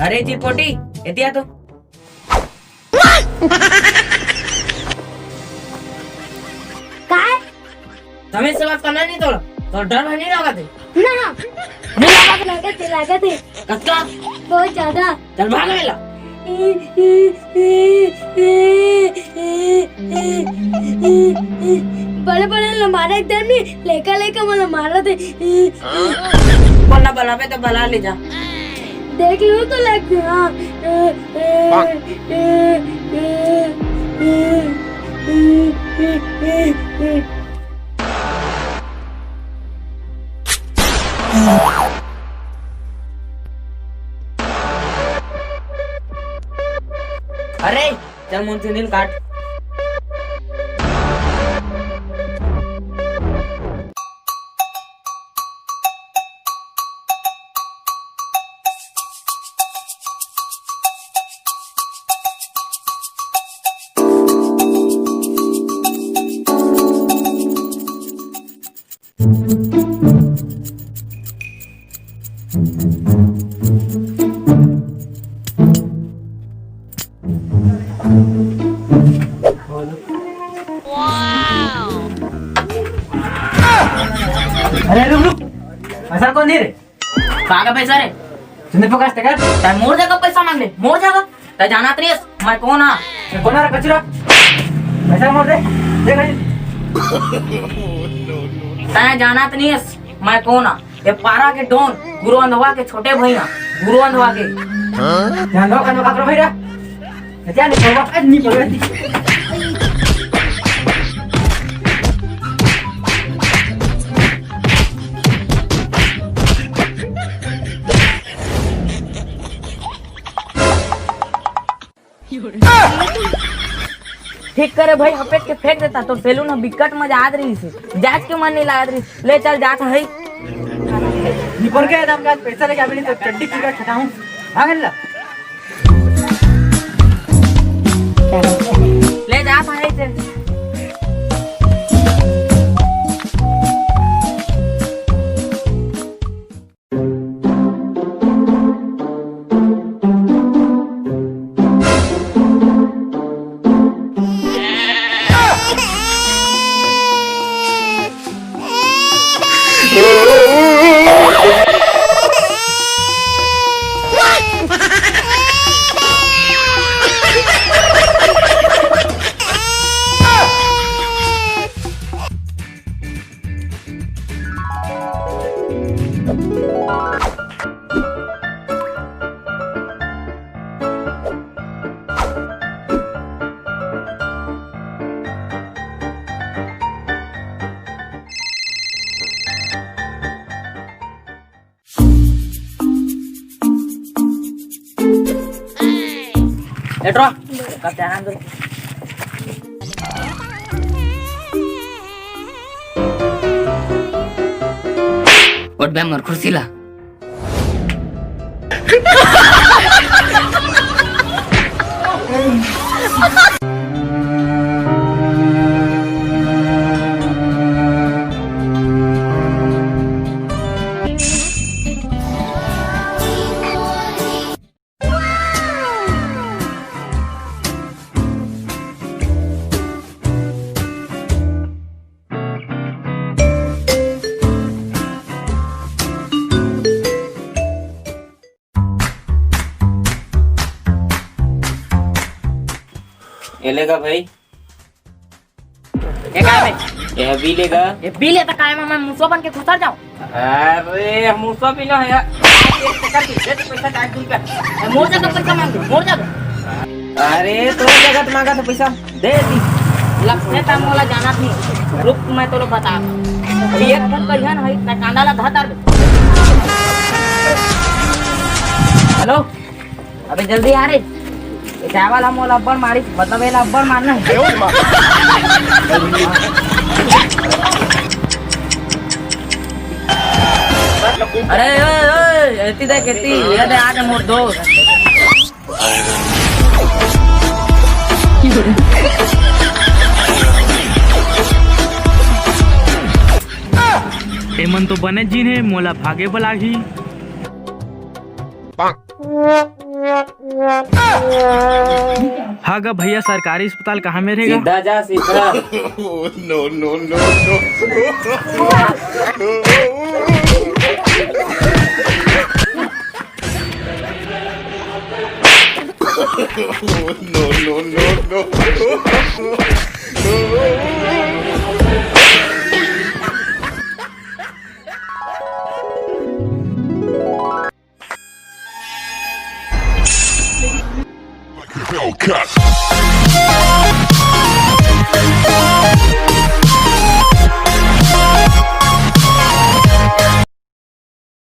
अरे ती पोटी येते या तू काय तुम्हें से बात करना नहीं थोड़ा तो डर नहीं लगा थे ना लागत है कत्ता बहुत ज्यादा। चल भाग मेला बड़े बड़े मारा एकदम नहीं लेकर मला मारा थे। बल्ला बल्ला पे तो बला ले जा देख लो तो लग हाँ अरे चल मुझसे दिल काट अरे रुक पैसा कौन दे रे कहाँ पैसा रे तूने पकड़ का ताय मोर जगह पैसा मांग ले मोर जगह ताय जाना नहीं मैं कौन हाँ कौन आ रहा कचरा पैसा मोड़ दे गाड़ी ताय जाना नहीं मैं कौन हाँ ये पारा के डोन गुरु अंधवा के छोटे भैया गुरु अंधवा के ध्यान दो कनो काकरो भैया क्या नहीं पड़वा ठीक करे भाई हपेट के फेंक देता तो सैलून बिकट मजा आ रही से जांच के मन नहीं लगा रही ले चल जात है निपल के दाम का पैसा लेके आबे तो चड्डी पूरा खटाऊं आ गल ले जात है से एट्रो का ध्यान दो उठ बे मर कुर्सी ला ये लेगा भाई ये क्या है ये बी लेगा ये बी लेता काय मैं मुसो बन के घुसर जाऊं अरे मुसो भी ना है यार पैसा चार्ज दूं क्या मोर जगह पैसा मांगो मोर जगह अरे तो जगह तो मांगा तो पैसा दे दी लक्ष्य टाइम वाला जाना नहीं रुक मैं तो बता अभी एक फोन करिया ना है कांडाला धातार हेलो अबे जल्दी आ रे चावल हम लब्बड़ मारी मतलब ये लब्बड़ मारना है अरे ऐती देख ऐती ये दे आके मोर दोस्त एमन तो बने जी ने मोला भागे बलाही हाँ गा भैया, सरकारी अस्पताल कहाँ में रहेगा? सीधा जा सीधा। No, no, no, no. No, no, no, no. Hellcat.